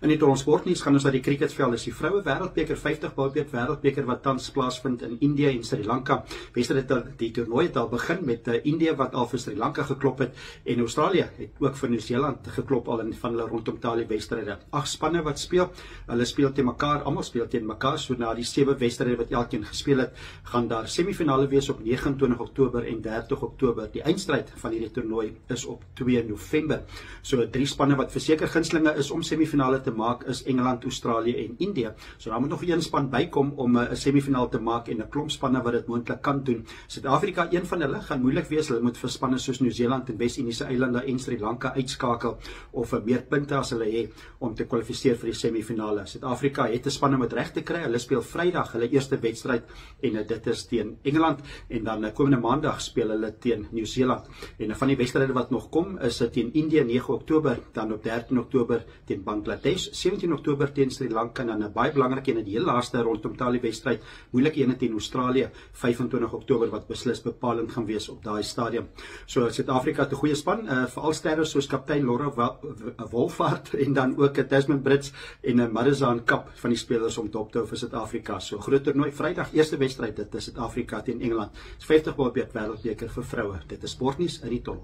In die sportnuus gaan ons na die cricketveld. Is die vroue wêreldbeker 50 balbeet wêreldbeker wat tans plaasvind in India en Sri Lanka. Die toernooi het al begin met India wat al vir Sri Lanka geklop het en Australië het ook vir Nieu-Seeland geklop al in van hulle rondom talie wedstryde. 8 spanne wat speel. Hulle speel teen mekaar, almal speel teen mekaar. So na die 7 wedstryde wat elkeen gespeel het, gaan daar semifinale wees op 29 Oktober en 30 Oktober. Die eindstryd van hierdie toernooi is op 2 November. So 3 spanne wat verseker gunstelinge is om semifinale te maak is Engeland, Australië en India. So daar moet nog een span bykom om 'n semifinaal te maak en 'n klomp spanne wat dit moontlik kan doen. Suid-Afrika, een van hulle, gaan moeilik wees. Hulle moet vir spanne soos Nieu-Seeland en Wes-Indiese eilande en Sri Lanka uitskakel of meer punte as hulle het om te kwalifiseer vir die semifinale. Suid-Afrika het 'n spanne met reg te kry. Hulle speel Vrydag hulle eerste wedstryd en dit is teen Engeland en dan komende Maandag speel hulle teen Nieu-Seeland. En van die wedstryde wat nog kom is teen India 9 Oktober, dan op 13 Oktober teen Bangladesh, 17 Oktober teen Sri Lanka en dan 'n baie belangrike en die heel laaste rondom talie wedstryd, moeilike ene teen Australië, 25 Oktober wat beslis bepalend gaan wees op daai stadium. So Suid-Afrika het 'n goeie span, veral sterre soos kaptein Laura Wolvaart en dan ook Tasman Brits en Marizaan Kap van die spelers om dop te hou vir Suid-Afrika. So groot toernooi Vrydag eerste wedstryd, dit is Suid-Afrika teen Engeland. 50 balbeet wêreldbeker vir vroue. Dit is sportnuus in die tol.